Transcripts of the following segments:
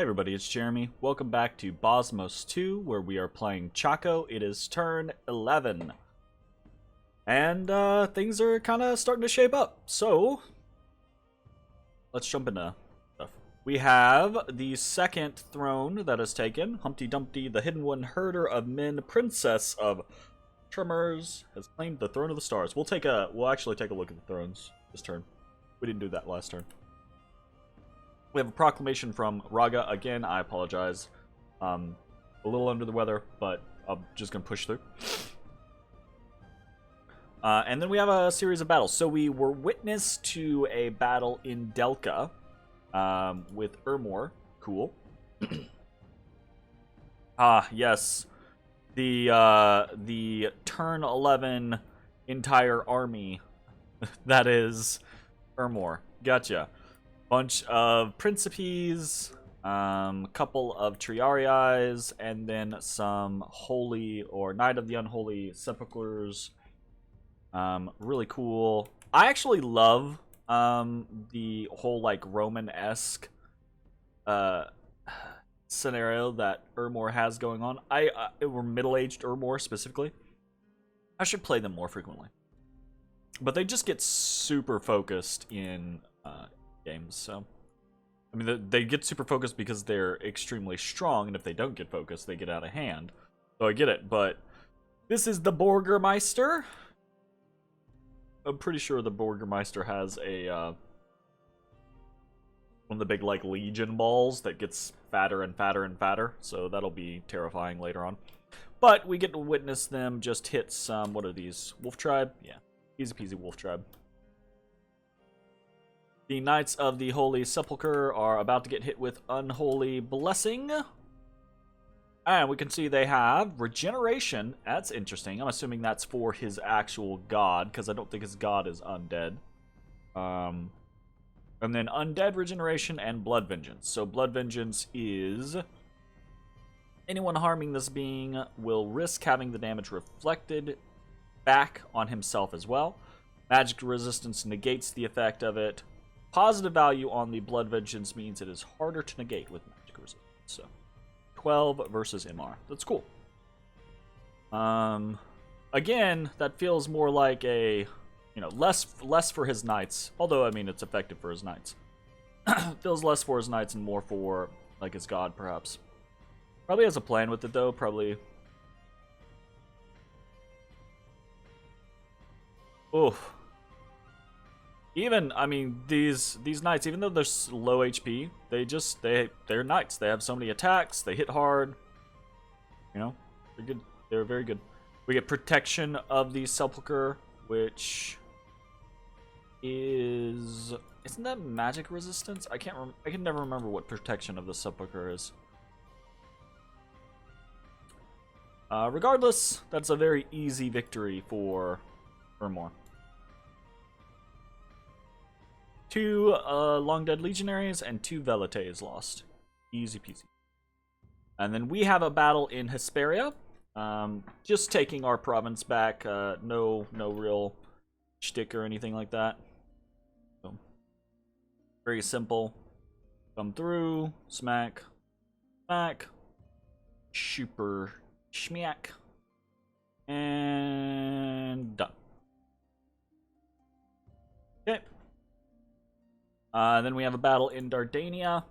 Hey everybody, it's Jeremy. Welcome back to Bozmos2, where we are playing Chaco. It is turn 11. And things are kind of starting to shape up. So, let's jump into stuff. We have the second throne that is taken. Humpty Dumpty, the hidden one, herder of men, princess of Tremors, has claimed the throne of the stars. We'll actually take a look at the thrones this turn. We didn't do that last turn. We have a proclamation from Raga. Again, I apologize. A little under the weather, but I'm just going to push through. And then we have a series of battles. So we were witness to a battle in Delca with Ermor. Cool. Yes. The turn 11 entire army that is Ermor. Gotcha. Bunch of Principes, couple of Triarii, and then some Holy or Knight of the Unholy Sepulchres. Really cool. I actually love the whole like Roman-esque scenario that Ermor has going on. We're middle-aged Ermor specifically. I should play them more frequently, but they just get super focused in games. So I mean, they get super focused because they're extremely strong, and if they don't get focused, they get out of hand. So I get it, but this is the Burgermeister. I'm pretty sure the Burgermeister has a one of the big like Legion balls that gets fatter and fatter and fatter, so that'll be terrifying later on. But we get to witness them just hit some, what are these, Wolf Tribe? Yeah, easy peasy Wolf Tribe. The Knights of the Holy Sepulchre are about to get hit with Unholy Blessing. And we can see they have Regeneration. That's interesting. I'm assuming that's for his actual god, because I don't think his god is undead. And then Undead Regeneration and Blood Vengeance. So Blood Vengeance is anyone harming this being will risk having the damage reflected back on himself as well. Magic resistance negates the effect of it. Positive value on the Blood Vengeance means it is harder to negate with magic resistance. So, 12 versus MR. That's cool. Again, that feels more like a, less for his knights. Although, I mean, it's effective for his knights. Feels less for his knights and more for, like, his god, perhaps. Probably has a plan with it, though. Probably. Oof. Even, I mean, these knights, even though they're low HP, they're knights. They have so many attacks. They hit hard. They're good. They're very good. We get protection of the Sepulchre, which isn't that magic resistance? I can never remember what protection of the Sepulchre is. Regardless, that's a very easy victory for Ermor. 2 Long Dead Legionaries and 2 Velites lost. Easy peasy. And then we have a battle in Hesperia. Just taking our province back. No real shtick or anything like that. So, very simple. Come through. Smack. Smack. Super. Schmack. And done. Okay. Then we have a battle in Dardania.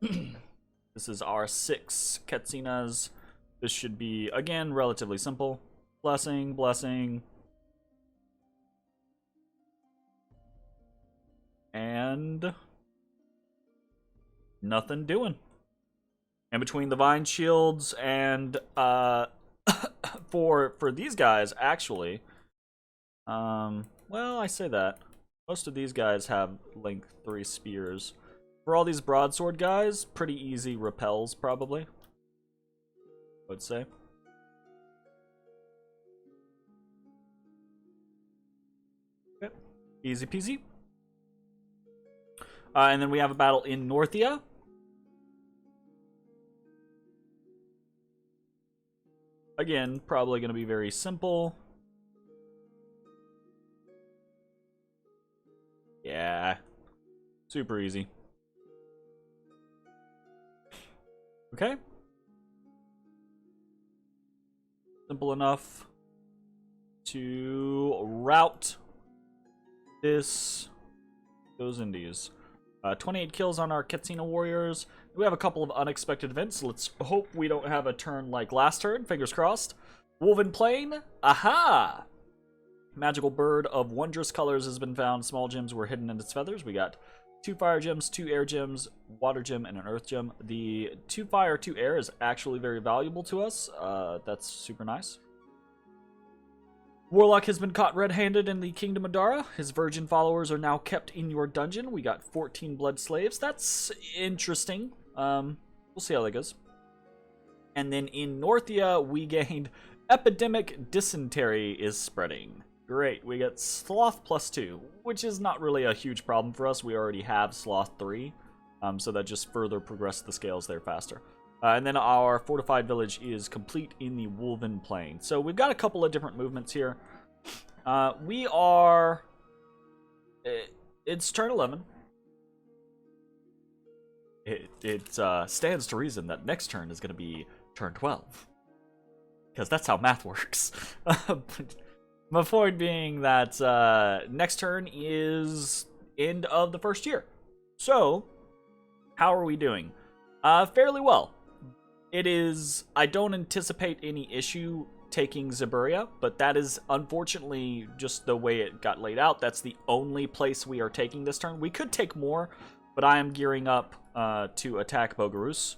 This is our 6 Ketsinas. This should be, again, relatively simple. Blessing, blessing. And nothing doing. And between the Vine Shields and for these guys, actually, well, I say that. Most of these guys have length 3 spears. For all these broadsword guys, pretty easy repels, probably. I would say. Okay. Easy peasy. And then we have a battle in Northia. Again, probably going to be very simple. Yeah. Super easy. Okay. Simple enough to route those indies. 28 kills on our Katsina warriors. We have a couple of unexpected events. Let's hope we don't have a turn like last turn. Fingers crossed. Woven Plain. Aha! Magical bird of wondrous colors has been found. Small gems were hidden in its feathers. We got 2 fire gems, 2 air gems, water gem, and an earth gem. The 2 fire, 2 air is actually very valuable to us. That's super nice. Warlock has been caught red-handed in the Kingdom of Dara. His virgin followers are now kept in your dungeon. We got 14 blood slaves. That's interesting. We'll see how that goes. And then in Northia, we gained Epidemic Dysentery is spreading. Great. We get Sloth +2, which is not really a huge problem for us. We already have Sloth 3, so that just further progressed the scales there faster. And then our fortified village is complete in the Woven Plain. So we've got a couple of different movements here. We are... It's turn 11. It stands to reason that next turn is going to be turn 12. Because that's how math works. My point being that next turn is end of the first year. So, how are we doing? Fairly well. It is... I don't anticipate any issue taking Zaburia, but that is unfortunately just the way it got laid out. That's the only place we are taking this turn. We could take more, but I am gearing up to attack Bogarus.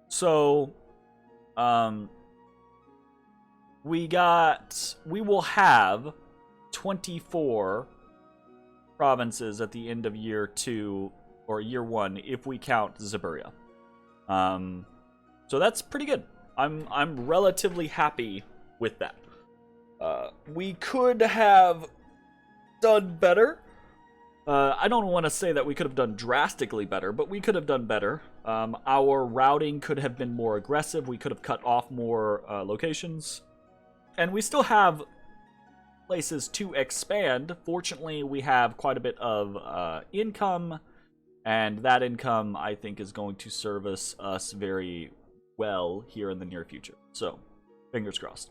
So, we will have 24 provinces at the end of year 2 or year 1 if we count Zaburia. So that's pretty good. I'm relatively happy with that. We could have done better. I don't want to say that we could have done drastically better, but we could have done better. Our routing could have been more aggressive. We could have cut off more locations. And we still have places to expand. Fortunately, we have quite a bit of income, and that income, I think, is going to service us very well here in the near future. So, fingers crossed.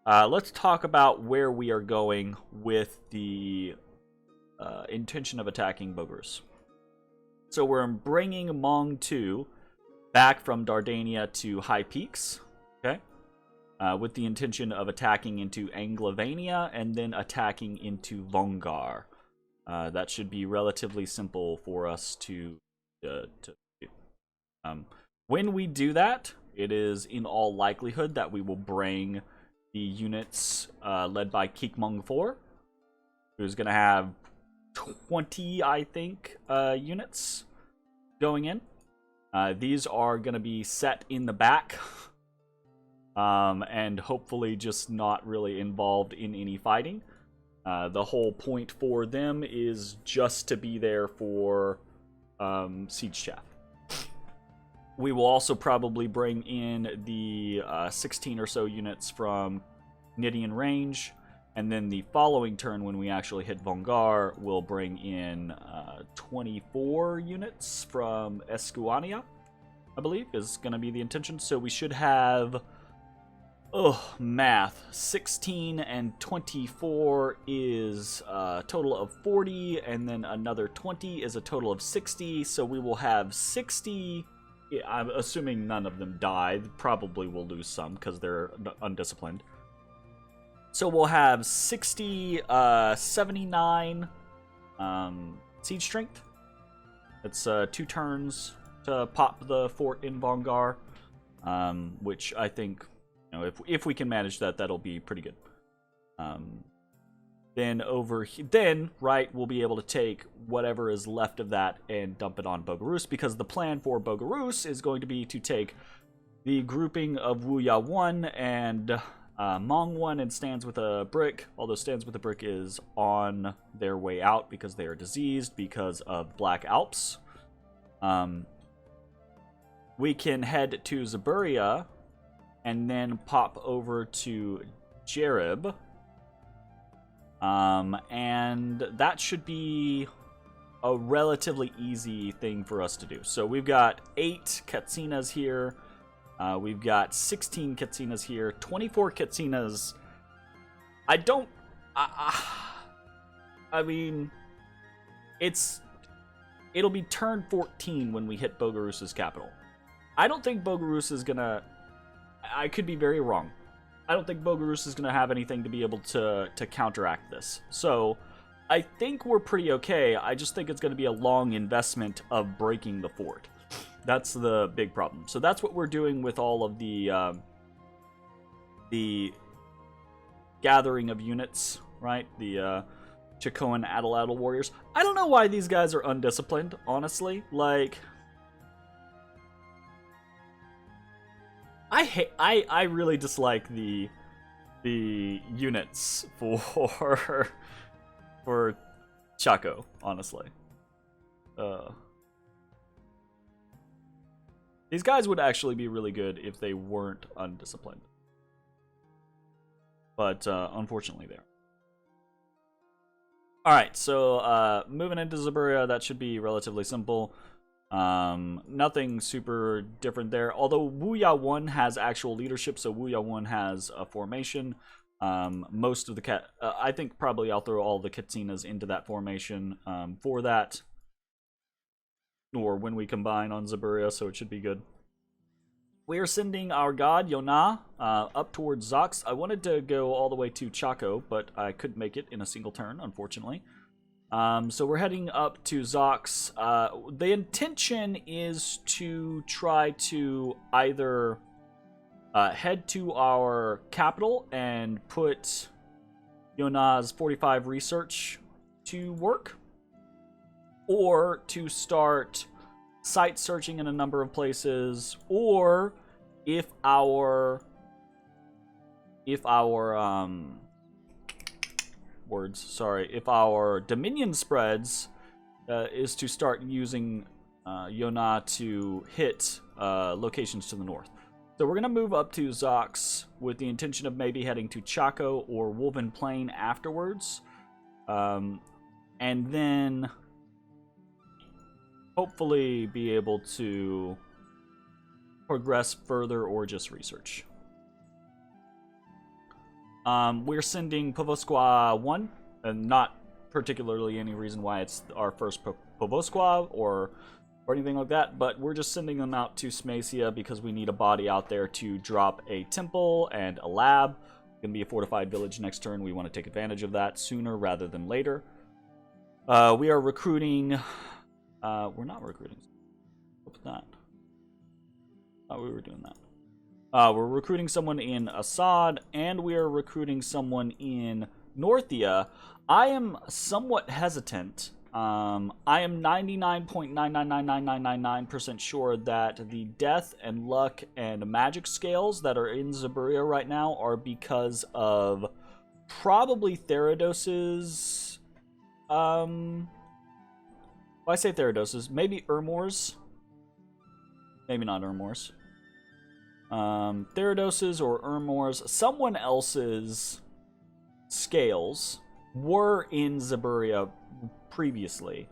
Let's talk about where we are going with the intention of attacking Bogarus. So we're bringing Mong 2 back from Dardania to High Peaks, okay? With the intention of attacking into Anglavania and then attacking into Vongar. That should be relatively simple for us to do. When we do that, it is in all likelihood that we will bring the units led by Kikmong 4, who's going to have 20, I think, units going in. These are going to be set in the back, and hopefully just not really involved in any fighting. The whole point for them is just to be there for siege chaff. We will also probably bring in the 16 or so units from Nidian Range, and then the following turn when we actually hit Vongar, we'll bring in 24 units from Escuania, I believe, is going to be the intention. So we should have, math, 16 and 24 is a total of 40, and then another 20 is a total of 60, so we will have 60... I'm assuming none of them die. Probably will lose some because they're undisciplined. So we'll have 60, 79 siege strength. It's 2 turns to pop the fort in Vongar, which I think, you know, if we can manage that, that'll be pretty good. Then we'll be able to take whatever is left of that and dump it on Bogarus, because the plan for Bogarus is going to be to take the grouping of Wuya 1 and Mong 1 and Stands with a Brick, although Stands with a Brick is on their way out because they are diseased because of Black Alps. We can head to Zaburia and then pop over to Jerib. And that should be a relatively easy thing for us to do. So we've got 8 Katsinas here. We've got 16 Katsinas here, 24 Katsinas. I mean, it'll be turn 14 when we hit Bogarus' capital. I don't think Bogarus is gonna... I could be very wrong. I don't think Bogarus is gonna have anything to be able to counteract this. So, I think we're pretty okay. I just think it's gonna be a long investment of breaking the fort. That's the big problem. So that's what we're doing with all of the gathering of units, right? The Chacoan Adel warriors. I don't know why these guys are undisciplined, honestly. Like, I really dislike the units for Chaco, honestly. These guys would actually be really good if they weren't undisciplined. But, unfortunately, they are. Alright, so, moving into Zaburia, that should be relatively simple. Nothing super different there. Although Wuya 1 has actual leadership, so Wuya 1 has a formation. Most of the I think probably I'll throw all the Katsinas into that formation for that. Or when we combine on Zaburia, so it should be good. We are sending our god, Yona, up towards Zox. I wanted to go all the way to Chaco, but I couldn't make it in a single turn, unfortunately. So we're heading up to Zox. The intention is to try to either head to our capital and put Yona's 45 research to work, or to start site searching in a number of places, or if our Dominion spreads, is to start using Yona to hit locations to the north. So we're going to move up to Zox with the intention of maybe heading to Chaco or Woven Plain afterwards. And then hopefully be able to progress further or just research. We're sending Bozmod 1, and not particularly any reason why it's our first Bozmod or anything like that, but we're just sending them out to Smacia because we need a body out there to drop a temple and a lab. It's going to be a fortified village next turn. We want to take advantage of that sooner rather than later. We are recruiting... we're not recruiting. What's that? Oh, we were doing that. We're recruiting someone in Assad, and we are recruiting someone in Northia. I am somewhat hesitant. I am 99.9999999% sure that the death and luck and magic scales that are in Zaburia right now are because of probably Therados's... Well, I say Therados's. Maybe Ermor's. Maybe not Ermor's. Therados's or Ermor's. Someone else's scales were in Zaburia previously.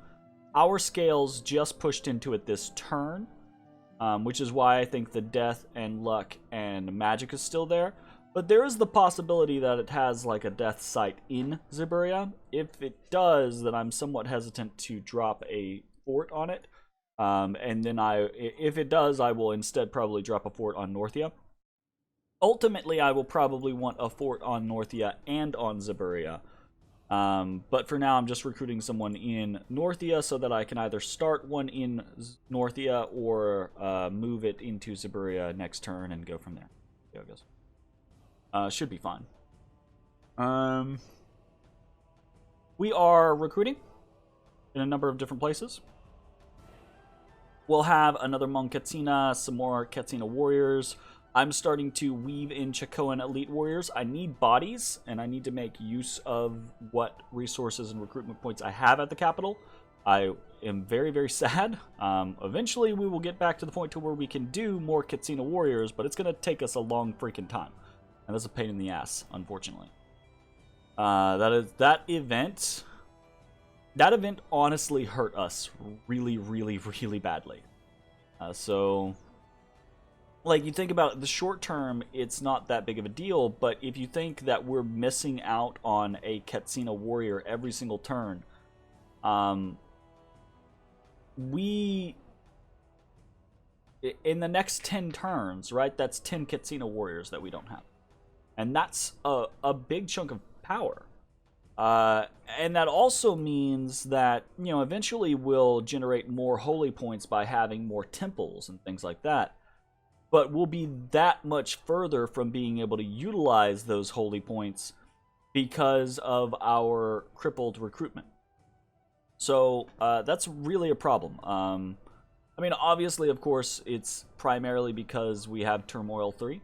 Our scales just pushed into it this turn, which is why I think the death and luck and magic is still there. But there is the possibility that it has like a death site in Zaburia. If it does, then I'm somewhat hesitant to drop a fort on it. And then if it does, I will instead probably drop a fort on Northia. Ultimately, I will probably want a fort on Northia and on Zaburia. But for now, I'm just recruiting someone in Northia so that I can either start one in Northia or move it into Zaburia next turn and go from there. See how it goes. Should be fine. We are recruiting in a number of different places. We'll have another Hmong Katsina, some more Katsina warriors. I'm starting to weave in Chacoan elite warriors. I need bodies, and I need to make use of what resources and recruitment points I have at the capital. I am very, very sad. Eventually, we will get back to the point to where we can do more Katsina warriors, but it's going to take us a long freaking time. And that's a pain in the ass, unfortunately. That event honestly hurt us really, really, really badly. So like, you think about it, the short term, it's not that big of a deal, but if you think that we're missing out on a Katsina warrior every single turn, we, in the next 10 turns, right, that's 10 Katsina warriors that we don't have. And that's a big chunk of power. And that also means that, you know, eventually we'll generate more holy points by having more temples and things like that. But we'll be that much further from being able to utilize those holy points because of our crippled recruitment. So that's really a problem. I mean, obviously, of course, it's primarily because we have Turmoil 3.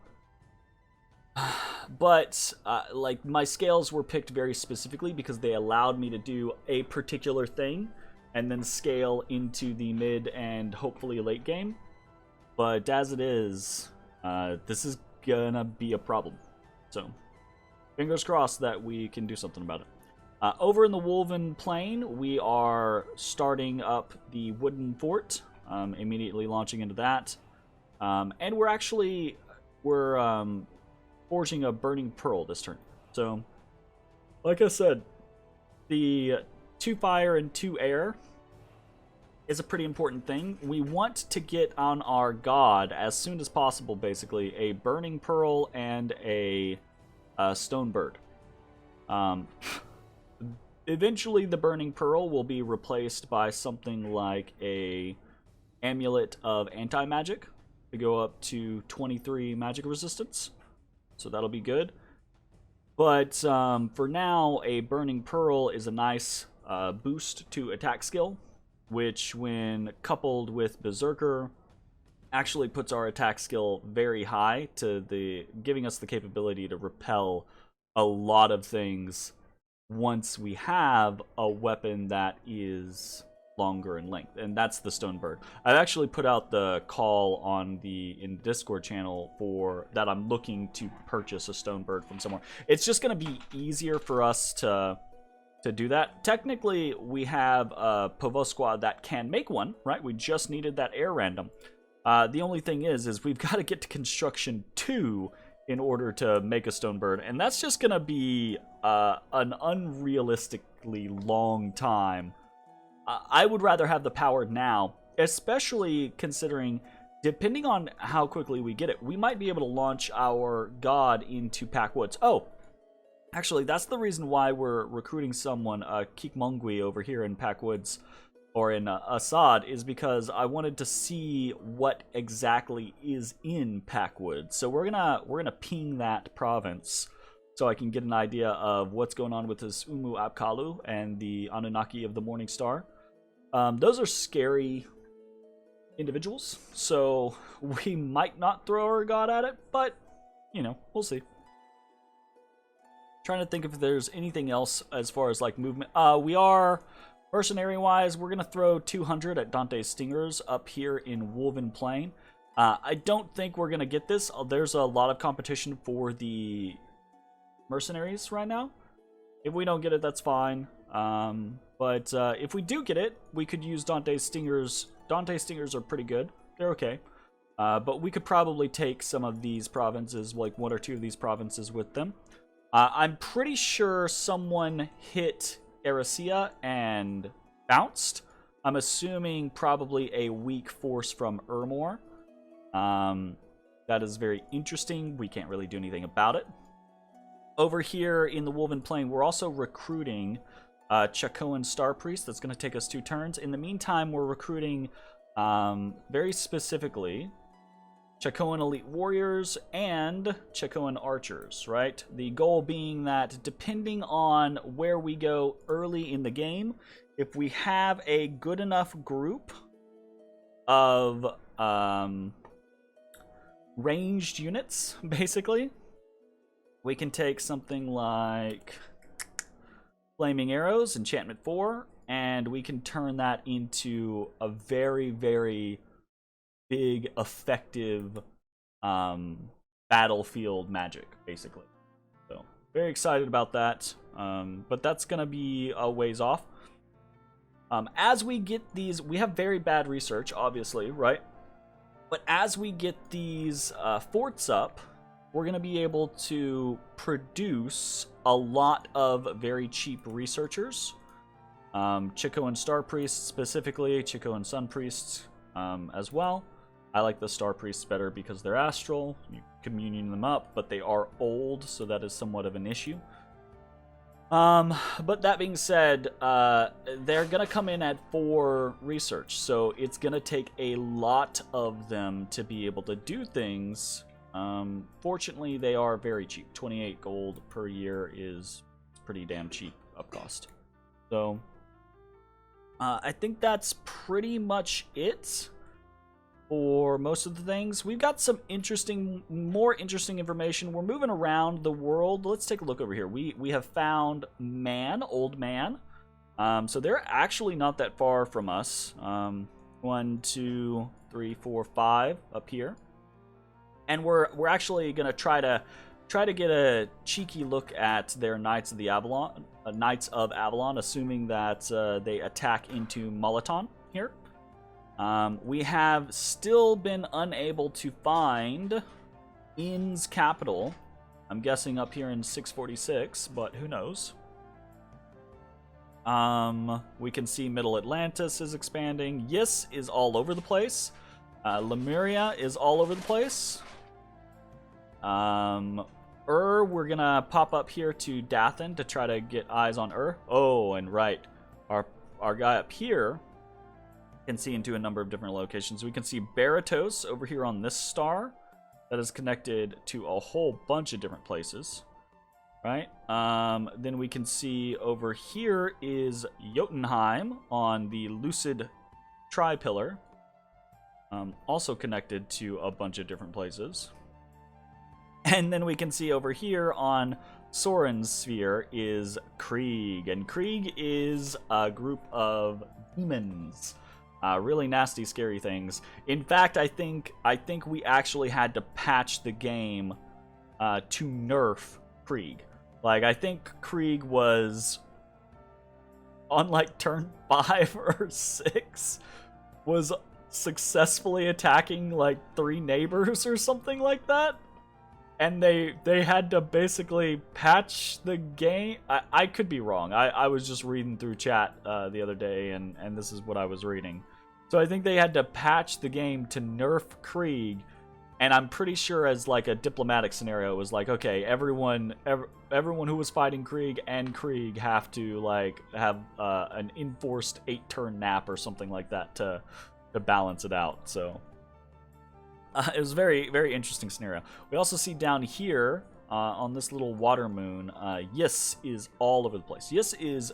But, like, my scales were picked very specifically because they allowed me to do a particular thing and then scale into the mid and hopefully late game. But as it is, this is gonna be a problem. So, fingers crossed that we can do something about it. Over in the Woven Plain, we are starting up the Wooden Fort, immediately launching into that. And we're forging a Burning Pearl this turn. So, like I said, the 2 fire and 2 air is a pretty important thing. We want to get on our god as soon as possible, basically, a Burning Pearl and a Stone Bird. Eventually, the Burning Pearl will be replaced by something like a Amulet of Anti-Magic to go up to 23 magic resistance. So that'll be good. But for now, a Burning Pearl is a nice boost to attack skill, which when coupled with Berserker actually puts our attack skill very high, to giving us the capability to repel a lot of things once we have a weapon that is longer in length, and that's the Stone Bird. I've actually put out the call in the Discord channel for that. I'm looking to purchase a Stone Bird from somewhere. It's just going to be easier for us to do that. Technically, we have a Povo squad that can make one, right? We just needed that air random. The only thing is we've got to get to construction 2 in order to make a Stone Bird, and that's just going to be an unrealistically long time. I would rather have the power now, especially considering, depending on how quickly we get it, we might be able to launch our god into Packwoods. Oh, actually, that's the reason why we're recruiting someone, Kikmongwi, over here in Packwoods, or in Assad, is because I wanted to see what exactly is in Packwoods. So we're gonna ping that province so I can get an idea of what's going on with this Umu Apkalu and the Anunnaki of the Morning Star. Those are scary individuals, so we might not throw our god at it, but, you know, we'll see. Trying to think if there's anything else as far as, like, movement. We are, mercenary-wise, we're going to throw 200 at Dante's Stingers up here in Woven Plain. I don't think we're going to get this. There's a lot of competition for the mercenaries right now. If we don't get it, that's fine. But if we do get it, we could use Dante's Stingers. Dante's Stingers are pretty good. They're okay. But we could probably take some of these provinces, like 1 or 2 of these provinces with them. I'm pretty sure someone hit Erisea and bounced. I'm assuming probably a weak force from Ermor. That is very interesting. We can't really do anything about it. Over here in the Woven Plain, we're also recruiting Chacoan Star Priest. That's going to take us 2 turns. In the meantime, we're recruiting very specifically Chacoan Elite Warriors and Chacoan Archers, right? The goal being that depending on where we go early in the game, if we have a good enough group of ranged units, basically, we can take something like Flaming Arrows, Enchantment 4, and we can turn that into a very, very big, effective battlefield magic, basically. So, very excited about that. But that's going to be a ways off. As we get these, we have very bad research, obviously, right? But as we get these forts up, we're going to be able to produce a lot of very cheap researchers. Chaco and Star Priests specifically, Chaco and Sun Priests as well. I like the Star Priests better because they're astral. You communion them up, but they are old, so that is somewhat of an issue. But that being said, they're gonna come in at 4 research, so it's gonna take a lot of them to be able to do things. Fortunately, they are very cheap. 28 gold per year is pretty damn cheap up cost. So, I think that's pretty much it for most of the things. We've got some more interesting information. We're moving around the world. Let's take a look over here. We have found Old Man. So they're actually not that far from us. 1, 2, 3, 4, 5 up here. And we're actually gonna try to get a cheeky look at their Knights of Avalon, assuming that they attack into Moloton here. We have still been unable to find In's capital. I'm guessing up here in 646, but who knows? We can see Middle Atlantis is expanding. Yis is all over the place. Lemuria is all over the place. We're gonna pop up here to Dathan to try to get eyes on Oh, and right, our guy up here can see into a number of different locations. We can see Baratos over here on this star that is connected to a whole bunch of different places, right? Then we can see over here is Jotunheim on the Lucid Tri-Pillar, also connected to a bunch of different places. And then we can see over here on Soren's sphere is Krieg, and Krieg is a group of demons. Really nasty, scary things. In fact, I think we actually had to patch the game to nerf Krieg. Like, I think Krieg was on like turn 5 or 6 was successfully attacking like 3 neighbors or something like that. And they had to basically patch the game. I could be wrong. I was just reading through chat the other day, and this is what I was reading. So I think they had to patch the game to nerf Krieg, and I'm pretty sure as like a diplomatic scenario, it was like, okay, everyone who was fighting Krieg and Krieg have to like have an enforced 8-turn nap or something like that to balance it out. So it was a very, very interesting scenario. We also see down here on this little water moon, Yis is all over the place. Yis is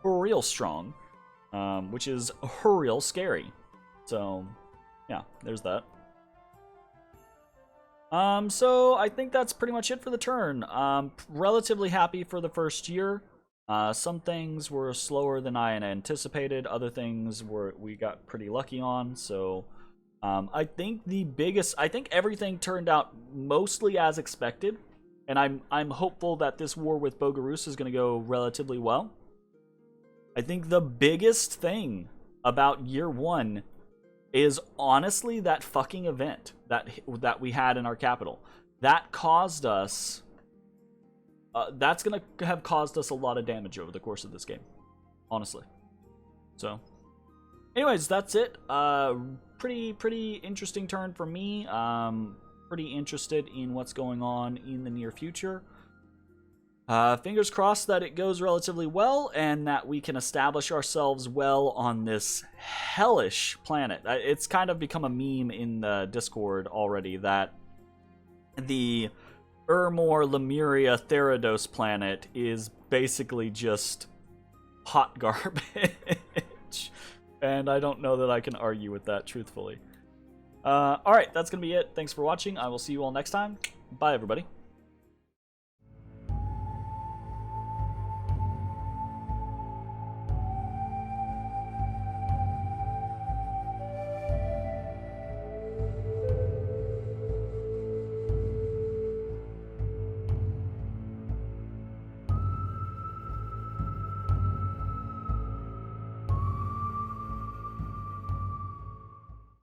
for real strong, which is for real scary. So yeah, there's that. So I think that's pretty much it for the turn. Relatively happy for the first year. Some things were slower than I had anticipated. Other things we got pretty lucky on. So I think everything turned out mostly as expected, and I'm hopeful that this war with Bogarus is going to go relatively well. I think the biggest thing about year 1 is honestly that fucking event that we had in our capital. That caused us. That's going to have caused us a lot of damage over the course of this game, honestly. So, anyways, that's it. Pretty interesting turn for me. Pretty interested in what's going on in the near future. Fingers crossed that it goes relatively well and that we can establish ourselves well on this hellish planet. It's kind of become a meme in the Discord already that the Lemuria Therados planet is basically just hot garbage. And I don't know that I can argue with that truthfully. Alright, that's going to be it. Thanks for watching. I will see you all next time. Bye, everybody.